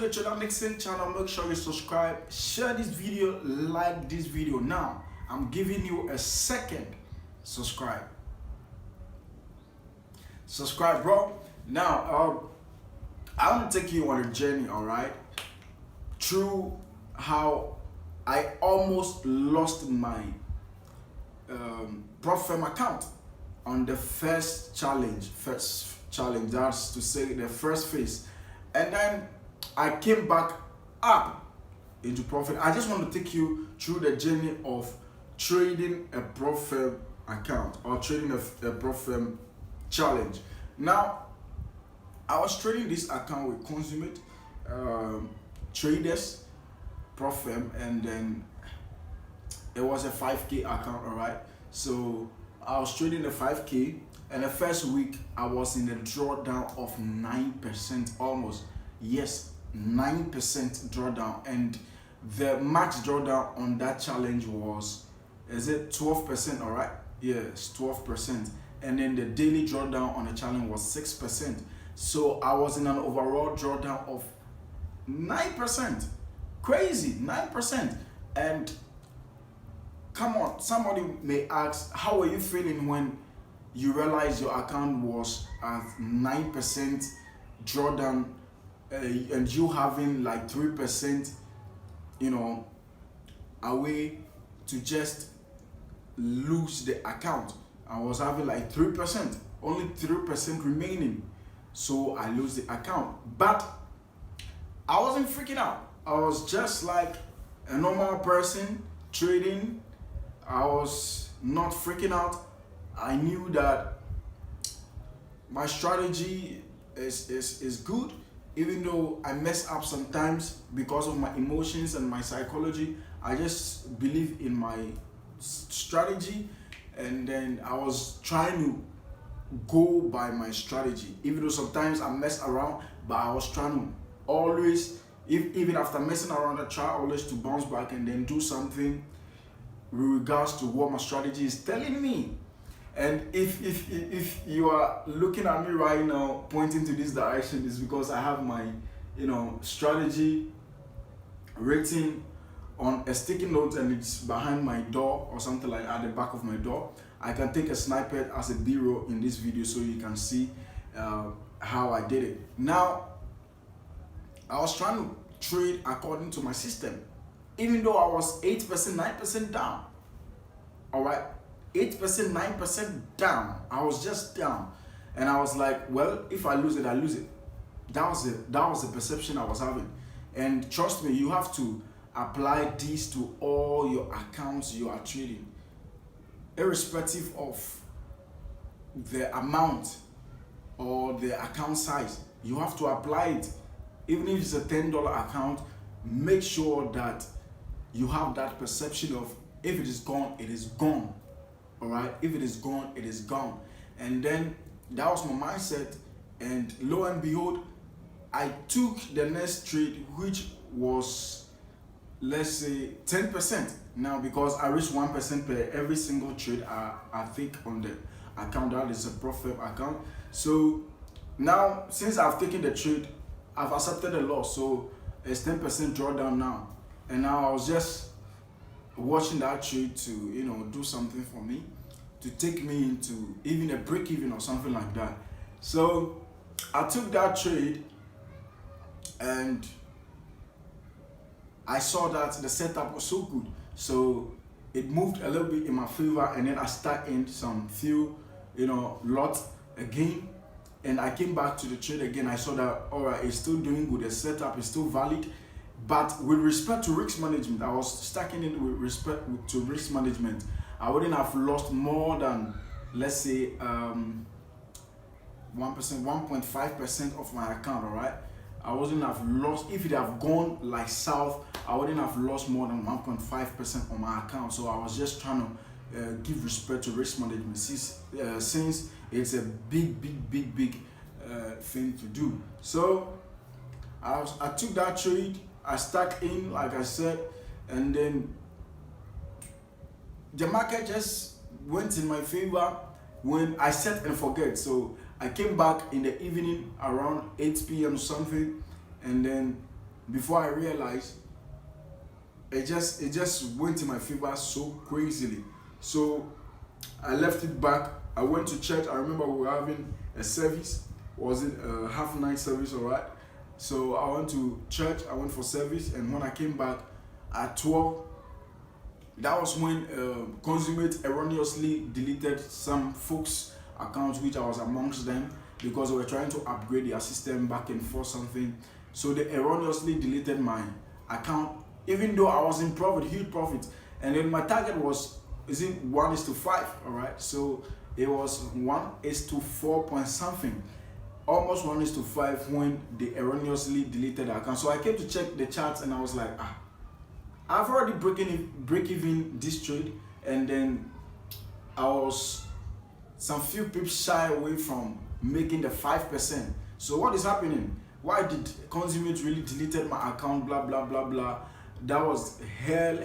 the Trader Nixon channel. Make sure you subscribe, share this video, like this video. Now, I'm giving you a second. Subscribe. Subscribe, bro. Now, I want to take you on a journey, alright? Through how I almost lost my prop firm account on the first challenge, that's to say the first phase, and then I came back up into profit. I just want to take you through the journey of trading a prop firm account or trading a prop firm challenge. Now, I was trading this account with Consummate traders prop firm, and then it was a 5K account, alright? So I was trading the 5K, and the first week I was in a drawdown of 9% almost. Yes, 9% drawdown, and the max drawdown on that challenge was, is it 12%, alright? Yes, 12%. And then the daily drawdown on the challenge was 6%. So I was in an overall drawdown of 9%. Crazy, 9%. And come on, somebody may ask, how were you feeling when you realized your account was at 9% drawdown and you having like 3%, away to just lose the account? I was having like 3%, only 3% remaining. So I lose the account. But I wasn't freaking out. I was just like a normal person trading. I was not freaking out. I knew that my strategy is good, even though I mess up sometimes because of my emotions and my psychology. I just believe in my strategy, and then I was trying to go by my strategy, even though sometimes I mess around, but I was trying to always, even after messing around, I try always to bounce back and then do something with regards to what my strategy is telling me. And if you are looking at me right now pointing to this direction, is because I have my strategy written on a sticky note, and it's behind my door or something like at the back of my door. I can take a snippet as a B-roll in this video so you can see how I did it. Now, I was trying to trade according to my system, even though I was 8%, 9% down. All right, 8%, 9% down. I was just down, and I was like, well, if I lose it, I lose it. That was it. That was the perception I was having. And trust me, you have to apply this to all your accounts you are trading, irrespective of the amount or the account size. You have to apply it. Even if it's a $10 account, make sure that you have that perception of, if it is gone, it is gone. All right, if it is gone, it is gone. And then that was my mindset, and lo and behold, I took the next trade, which was, let's say, 10%. Now, because I reached 1% per every single trade I think on the account, that is a profit account. So now, since I've taken the trade, I've accepted the loss, so it's 10% drawdown now. And now I was just watching that trade to do something for me, to take me into even a break even or something like that. So I took that trade, and I saw that the setup was so good, so it moved a little bit in my favor, and then I stuck in some few lots again, and I came back to the trade again. I saw that, all right, it's still doing good, the setup is still valid. But with respect to risk management, I was stacking in with respect to risk management. I wouldn't have lost more than, let's say, 1%, 1.5% of my account, all right? I wouldn't have lost, if it have gone like south, I wouldn't have lost more than 1.5% on my account. So I was just trying to give respect to risk management, since it's a big thing to do. So I took that trade, I stuck in, like I said, and then the market just went in my favor when I set and forget. So I came back in the evening around 8 p.m. something, and then before I realized, it just went in my favor so crazily. So I left it back. I went to church. I remember we were having a service. Was it a half night service, alright? So I went to church. I went for service, and when I came back at 12, that was when Consummate erroneously deleted some folks' accounts, which I was amongst them, because they were trying to upgrade their system back and forth something. So they erroneously deleted my account, even though I was in profit, huge profit. And then my target was, is it 1:5, all right? So it was 1:4 point something, almost 1:5 when they erroneously deleted the account. So I came to check the charts, and I was like, I've already break even this trade, and then I was some few pips shy away from making the 5%. So what is happening? Why did Consummate really deleted my account? Blah blah blah blah. That was hell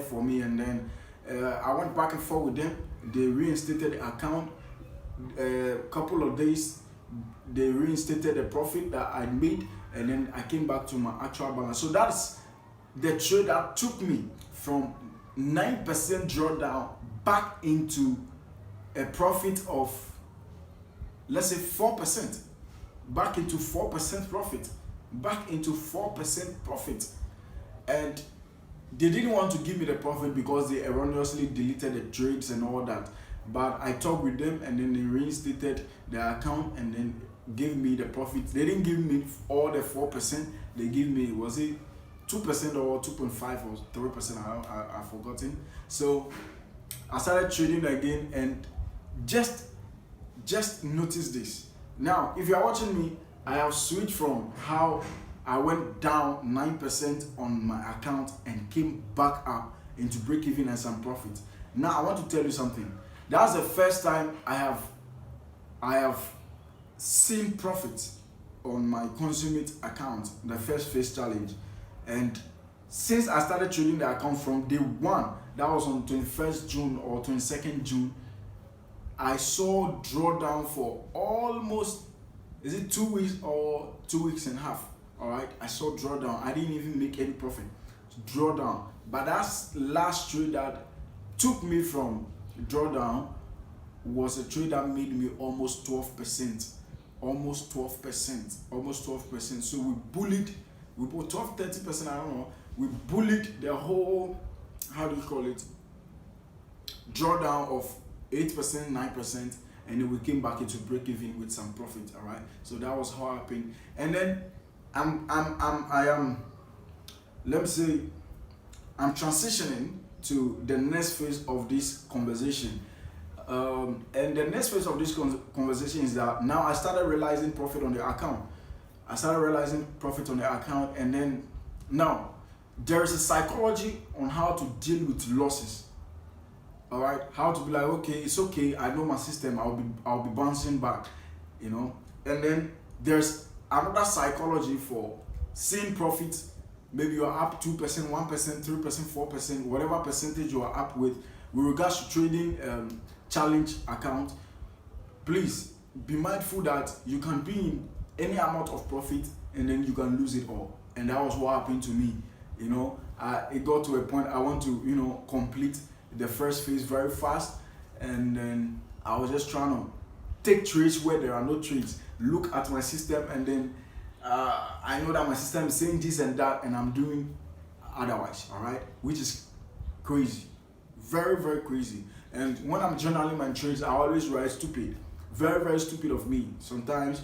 for me. And then I went back and forth with them. They reinstated the account. A couple of days, they reinstated the profit that I made, and then I came back to my actual balance. So that's the trade that took me from 9% drawdown back into a profit of, let's say, 4%, back into 4% profit, and they didn't want to give me the profit because they erroneously deleted the trades and all that. But I talked with them, and then they reinstated the account and then gave me the profit. They didn't give me all the 4%. They gave me, was it 2% or 2.5 or 3%? I've forgotten. So I started trading again, and just notice this. Now, if you are watching me, I have switched from how I went down 9% on my account and came back up into break even and some profit. Now I want to tell you something. That's the first time I have seen profit on my Consummate account, the first phase challenge. And since I started trading the account from day one, that was on 21st June or 22nd June, I saw drawdown for almost, is it 2 weeks or 2 weeks and a half? All right, I saw drawdown. I didn't even make any profit. Drawdown. But that's last trade that took me from drawdown was a trade that made me almost 12%. Almost 12%. So we put 12, 30%, I don't know. We bullied the whole, how do you call it, drawdown of 8%, 9%, and then we came back into break even with some profit. All right, so that was how it happened. And then I am, let me say, I'm transitioning to the next phase of this conversation. And the next phase of this conversation is that now I started realizing profit on the account. And then now there is a psychology on how to deal with losses. All right, how to be like, okay, it's okay. I know my system. I'll be bouncing back, you know. And then there's another psychology for seeing profits. Maybe you're up 2%, 1%, 3%, 4%, whatever percentage you are up with regards to trading challenge account. Please be mindful that you can be in any amount of profit and then you can lose it all. And that was what happened to me. You know, it got to a point I want to, you know, complete the first phase very fast, and then I was just trying to take trades where there are no trades, look at my system, and then I know that my system is saying this and that, and I'm doing otherwise. All right, which is crazy, very crazy. And when I'm journaling my trades, I always write stupid, very stupid of me. Sometimes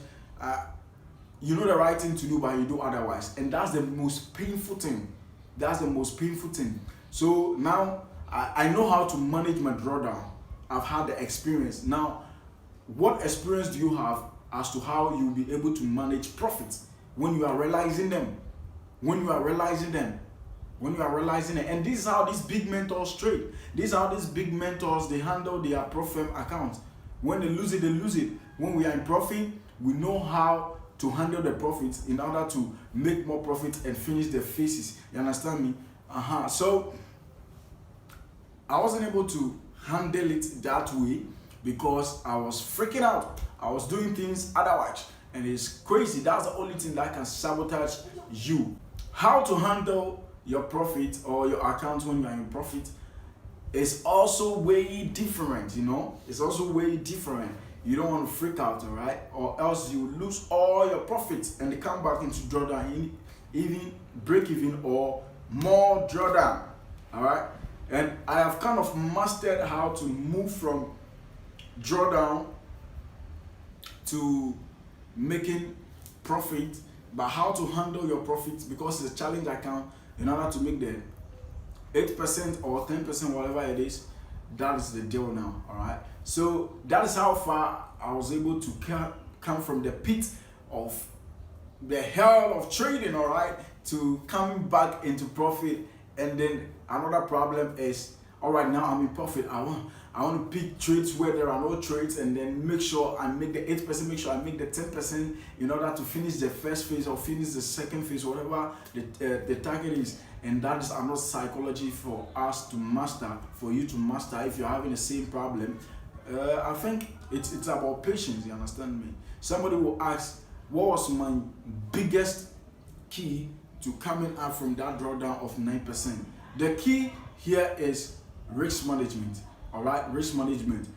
you know the right thing to do, but you do otherwise, and that's the most painful thing. So now I know how to manage my drawdown. I've had the experience. Now, what experience do you have as to how you'll be able to manage profits when you are realizing them? And this is how these big mentors trade. These are how these big mentors, they handle their profit accounts. When they lose it, they lose it. When we are in profit, we know how to handle the profits in order to make more profit and finish the phases. You understand me? So I wasn't able to handle it that way because I was freaking out. I was doing things otherwise, and it's crazy. That's the only thing that can sabotage you. how to handle your profit or your account when you are in profit is also way different, you know. It's also way different. You don't want to freak out, all right? Or else you lose all your profits and they come back into drawdown, even break even or more drawdown, all right? And I have kind of mastered how to move from drawdown to making profit, but how to handle your profits, because it's a challenge account, in order to make the 8% or 10%, whatever it is. That is the deal now, all right? So that is how far I was able to come from the pit of the hell of trading, all right, to coming back into profit. And then another problem is, all right, now I'm in profit. I want to pick trades where there are no trades, and then make sure I make the 8%, make sure I make the 10% in order to finish the first phase or finish the second phase, whatever the target is. And that is another psychology for us to master, for you to master if you're having the same problem. I think it's about patience, you understand me? Somebody will ask, what was my biggest key to coming up from that drawdown of 9%? The key here is risk management, all right? Risk management,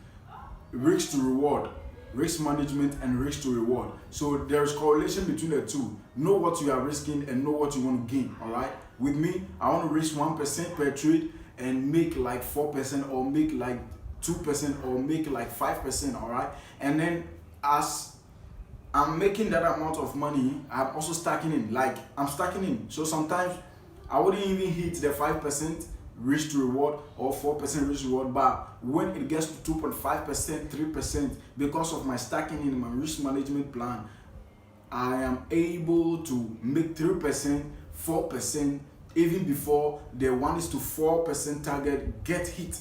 risk to reward, risk management and risk to reward. So there's correlation between the two. Know what you are risking and know what you want to gain, all right? With me, I want to risk 1% per trade and make like 4% or make like 2% or make like 5%, all right? And then as I'm making that amount of money, I'm also stacking in. Like, I'm stacking in. So sometimes I wouldn't even hit the 5% risk to reward or 4% risk to reward, but when it gets to 2.5%, 3%, because of my stacking in my risk management plan, I am able to make 3%, 4%, even before the 1:4% target get hit.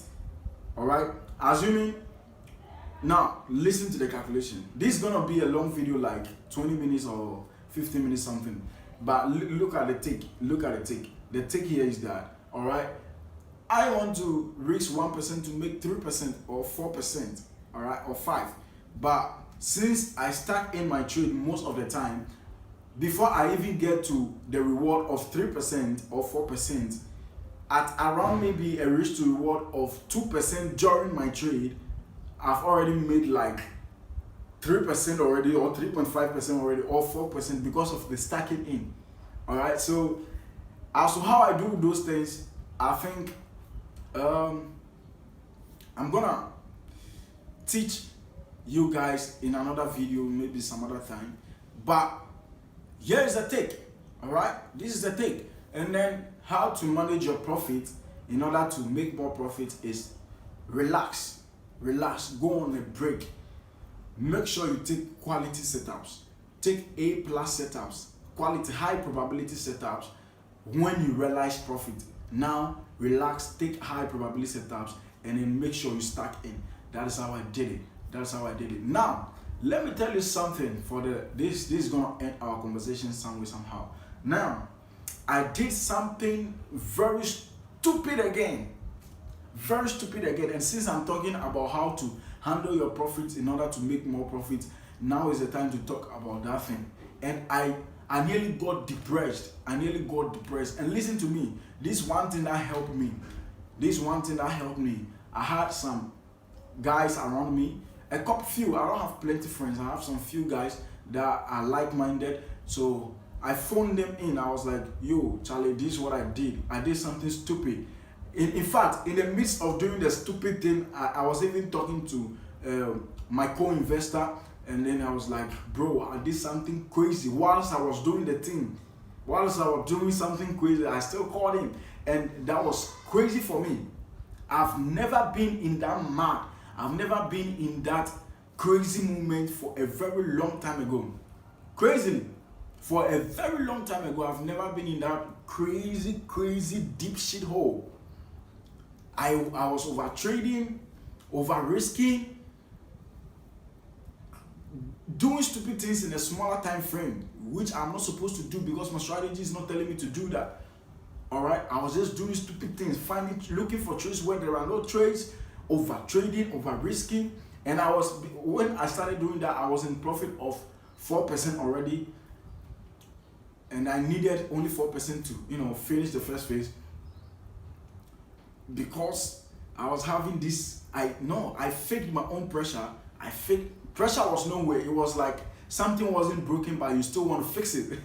All right, assuming, now listen to the calculation. This is gonna be a long video, like 20 minutes or 15 minutes something, but look at the tick. Look at the tick. The tick here is that, all right, I want to risk 1% to make 3% or 4%, all right, or 5%. But since I stack in my trade most of the time, before I even get to the reward of 3% or 4%, at around maybe a risk to reward of 2% during my trade, I've already made like 3% already, or 3.5% already, or 4% because of the stacking in. All right, so as to how I do those things, I think I'm gonna teach you guys in another video, maybe some other time. But here is the take, all right? This is the take. And then how to manage your profit in order to make more profit is relax, go on a break. Make sure you take quality setups, take A+ setups, quality, high probability setups. When you realize profit, now relax, take high probability setups, and then make sure you stack in. That is how I did it. That's how I did it. Now, let me tell you something. For this is gonna end our conversation some way, somehow. Now, I did something very stupid again. Very stupid again. And since I'm talking about how to handle your profits in order to make more profits, now is the time to talk about that thing. And I nearly got depressed. And listen to me. This one thing that helped me. I had some guys around me. I don't have plenty friends. I have some few guys that are like-minded. So I phoned them in. I was like, yo, Charlie, this is what I did. I did something stupid. In fact, in the midst of doing the stupid thing, I was even talking to my co-investor, and then I was like, bro, I did something crazy. Whilst I was doing the thing, whilst I was doing something crazy, I still called him. And that was crazy for me. I've never been in that mad. I've never been in that crazy moment for a very long time ago. Crazily, for a very long time ago, I've never been in that crazy deep shit hole. I was over trading, over risking, doing stupid things in a smaller time frame, which I'm not supposed to do because my strategy is not telling me to do that. All right, I was just doing stupid things, looking for trades where there are no trades, over trading, over risking. And when I started doing that, I was in profit of 4% already. and I needed only 4% to, finish the first phase, because I was having this, I faked my own pressure. Pressure was nowhere. It was like something wasn't broken, but you still want to fix it.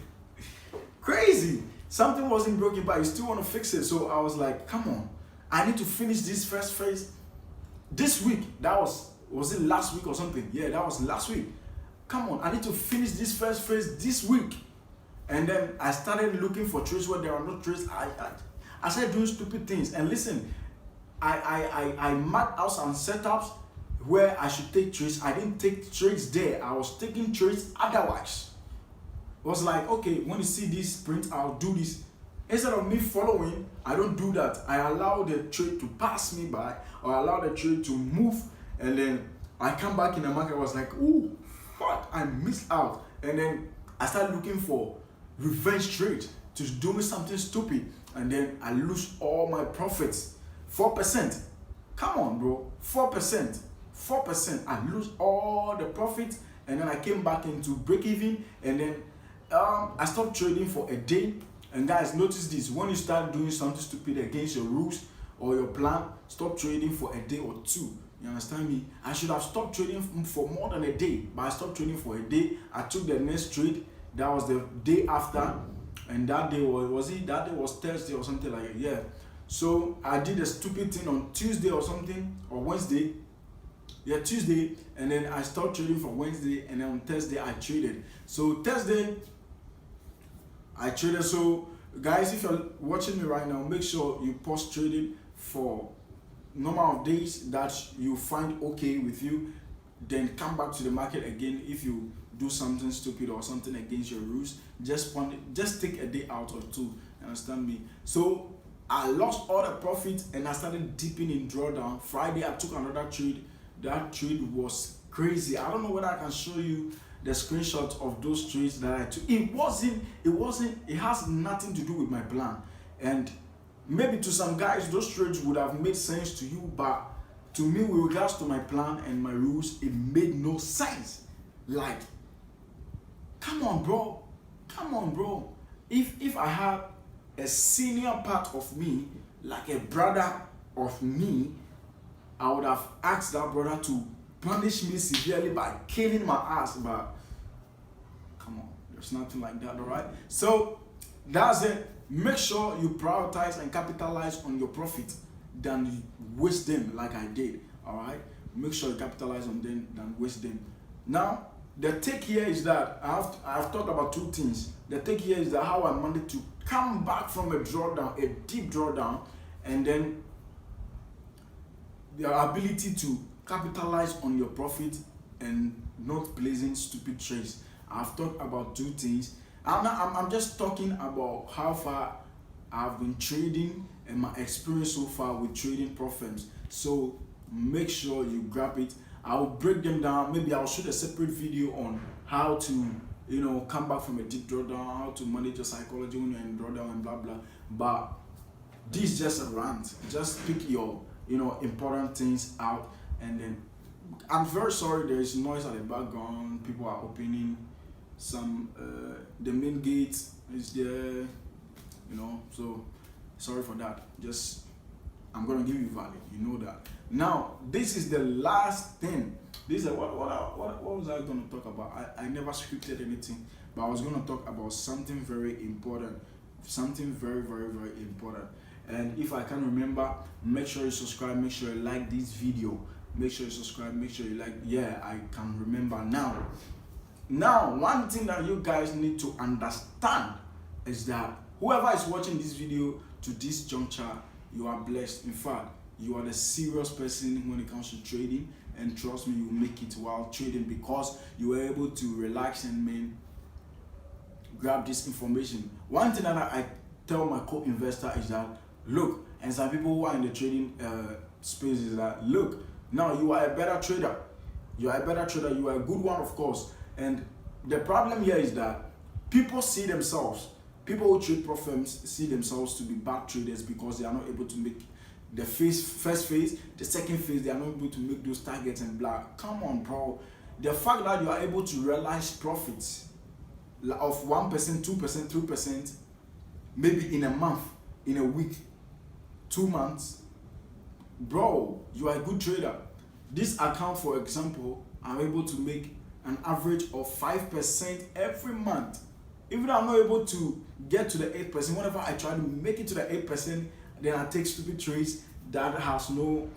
Crazy. Something wasn't broken, but you still want to fix it. So I was like, come on, I need to finish this first phase this week. That was it last week or something? Yeah, that was last week. Come on, I need to finish this first phase this week. And then I started looking for trades where there are no trades. I started doing stupid things. And listen, I mapped out some setups where I should take trades. I didn't take trades there. I was taking trades otherwise. It was like, okay, when you see this print, I'll do this. Instead of me following, I don't do that. I allow the trade to pass me by, or allow the trade to move, and then I come back in the market. I was like, ooh, fuck, I missed out. And then I started looking for revenge trade to do me something stupid, and then I lose all my profits. 4%. Come on, bro. 4%. 4%. I lose all the profits, and then I came back into break even, and then I stopped trading for a day. And guys, notice this: when you start doing something stupid against your rules or your plan, stop trading for a day or two. You understand me? I should have stopped trading for more than a day, but I stopped trading for a day. I took the next trade. That was the day after, and that day that day was Thursday or something like that. Yeah. So I did a stupid thing on Tuesday or something, or Wednesday. Yeah, Tuesday, and then I stopped trading for Wednesday, and then on Thursday I traded. So Thursday I traded. So guys, if you're watching me right now, make sure you pause trading for number of days that you find okay with you, then come back to the market again. If you do something stupid or something against your rules, just take a day out or two. Understand me? So I lost all the profits, and I started dipping in drawdown. Friday I took another trade. That trade was crazy. I don't know whether I can show you the screenshots of those trades that I took. It has nothing to do with my plan. And maybe to some guys, those trades would have made sense to you, but to me, with regards to my plan and my rules, it made no sense. Like, come on, bro. Come on, bro. If I had a senior part of me, like a brother of me, I would have asked that brother to punish me severely by killing my ass, but come on, there's nothing like that. All right, so that's it. Make sure you prioritize and capitalize on your profit than waste them like I did. All right, make sure you capitalize on them than waste them. Now the take here is that I've talked about two things. The take here is that how I managed to come back from a drawdown, a deep drawdown, and then the ability to capitalize on your profit and not placing stupid trades. I've talked about two things. I'm just talking about how far I've been trading and my experience so far with trading prop firms. So make sure you grab it. I'll break them down. Maybe I'll shoot a separate video on how to come back from a deep drawdown, how to manage your psychology when you're in drawdown and blah blah. But this is just a rant. Just pick your important things out, and then I'm very sorry there is noise at the background. People are opening some the main gate is there, so sorry for that. Just I'm gonna give you value, you know that. Now this is the last thing. This is what was I gonna talk about? I never scripted anything, but I was gonna talk about something very important, something very very very important. And if I can remember, make sure you subscribe, make sure you like this video, make sure you subscribe, make sure you like. Yeah, I can remember now. Now, one thing that you guys need to understand is that whoever is watching this video to this juncture, you are blessed. In fact, you are the serious person when it comes to trading, and trust me, you will make it while trading because you were able to relax and grab this information. One thing that I tell my co-investor is that, look, and some people who are in the trading space is that, look, now you are a better trader. You are a better trader. You are a good one, of course. And the problem here is that people who trade prop firms see themselves to be bad traders because they are not able to make the first phase, the second phase, they are not able to make those targets and blah. Come on, bro. The fact that you are able to realize profits of 1%, 2%, 3%, maybe in a month, in a week, 2 months, bro, you are a good trader. This account, for example, I'm able to make an average of 5% every month. Even though I'm not able to get to the 8%, whenever I try to make it to the 8%, then I take stupid trades that has no,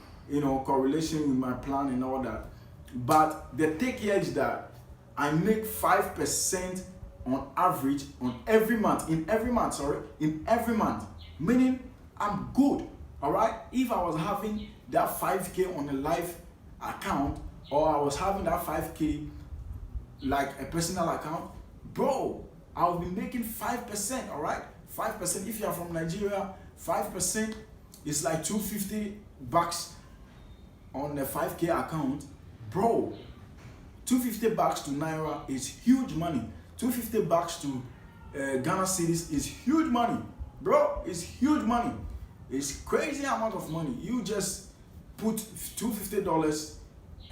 correlation with my plan and all that. But the take here is that I make 5% on average on every month, in every month, meaning I'm good. All right, if I was having that 5K on a live account, or I was having that 5K like a personal account, bro, I'll be making 5%. All right, 5%. If you are from Nigeria, 5% is like $250 on a 5K account, bro. $250 to Naira is huge money. $250 to Ghana cedis is huge money, bro. It's huge money. It's crazy amount of money. You just put $250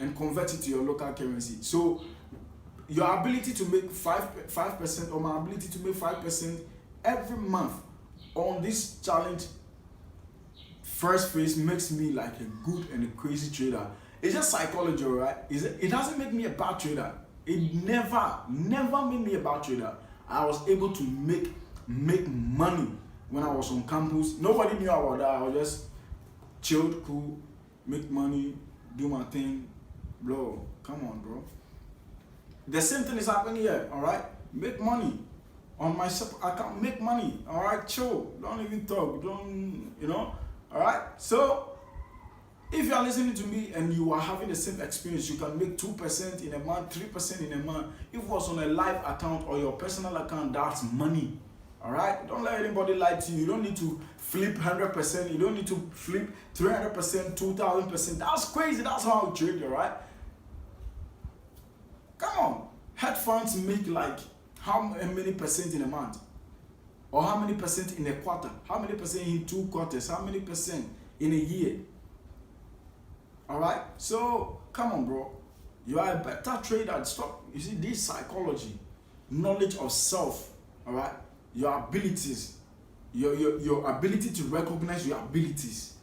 and convert it to your local currency. So your ability to make 5%, or my ability to make 5% every month on this challenge first phase makes me like a good and a crazy trader. It's just psychology, right? It doesn't make me a bad trader. It never made me a bad trader. I was able to make money when I was on campus. Nobody knew about that. I was just chilled, cool, make money, do my thing. Bro, come on, bro. The same thing is happening here, all right? Make money on my account. Make money, all right? Chill. Don't even talk. All right? So if you are listening to me and you are having the same experience, you can make 2% in a month, 3% in a month. If it was on a live account or your personal account, that's money. All right? Don't let anybody lie to you. You don't need to flip 100%. You don't need to flip 300%, 2,000%. That's crazy. That's how I trade, all right? Come on. Hedge funds make like how many percent in a month? Or how many percent in a quarter? How many percent in 2 quarters? How many percent in a year? All right? So, come on, bro. You are a better trader. Stop. You see, this psychology, knowledge of self, all right? Your abilities, your ability to recognize your abilities.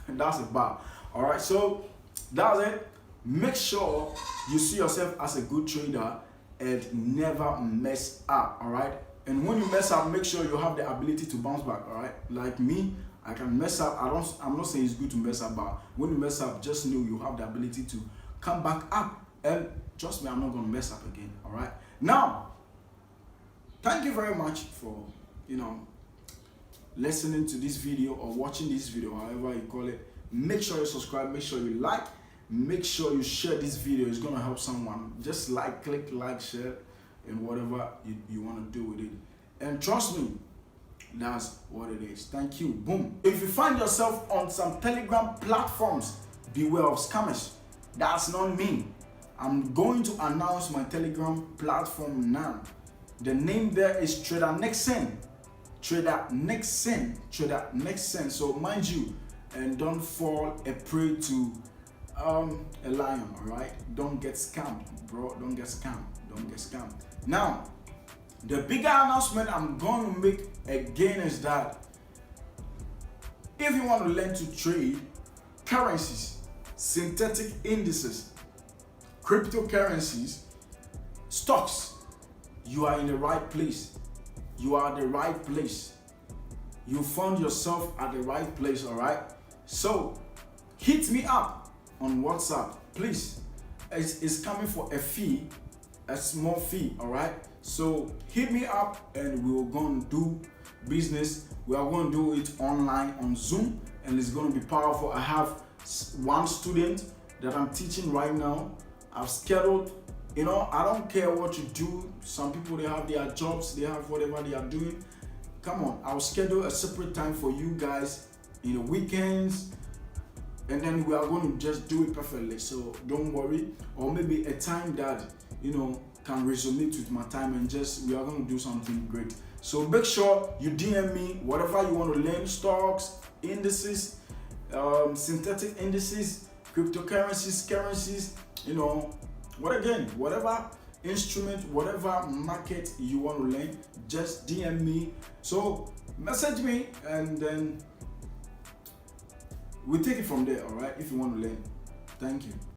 That's a bar. All right? So, that's it. Make sure you see yourself as a good trader and never mess up, all right? And when you mess up, make sure you have the ability to bounce back, all right? Like me, I can mess up. I'm not saying it's good to mess up, but when you mess up, just know you have the ability to come back up. And trust me, I'm not going to mess up again, all right? Now, thank you very much for, listening to this video or watching this video, however you call it. Make sure you subscribe, make sure you like, make sure you share this video. It's going to help someone. Just click like, share, and whatever you want to do with it. And trust me, that's what it is. Thank you. Boom. If you find yourself on some Telegram platforms, beware of scammers. That's not me. I'm going to announce my Telegram platform now. The name there is Trader Nixon. Trader Nixon. Trader Nixon. So mind you, and don't fall a prey to a lion, all right? Don't get scammed, bro. Don't get scammed. Don't get scammed. Now, the bigger announcement I'm going to make again is that if you want to learn to trade currencies, synthetic indices, cryptocurrencies, stocks, you are in the right place. You are at the right place. You found yourself at the right place, all right? So, hit me up on WhatsApp, please. It's coming for a fee, a small fee, all right? So hit me up and we're going to do business. We are going to do it online on Zoom, and it's going to be powerful. I have one student that I'm teaching right now. I've scheduled, I don't care what you do. Some people, they have their jobs, they have whatever they are doing. Come on, I'll schedule a separate time for you guys in the weekends, and then we are going to just do it perfectly. So don't worry. Or maybe a time that, can resonate with my time, and we are going to do something great. So make sure you DM me whatever you want to learn: stocks, indices, synthetic indices, cryptocurrencies, currencies, whatever instrument, whatever market you want to learn, just DM me. So message me and then we take it from there, all right, if you want to learn. Thank you.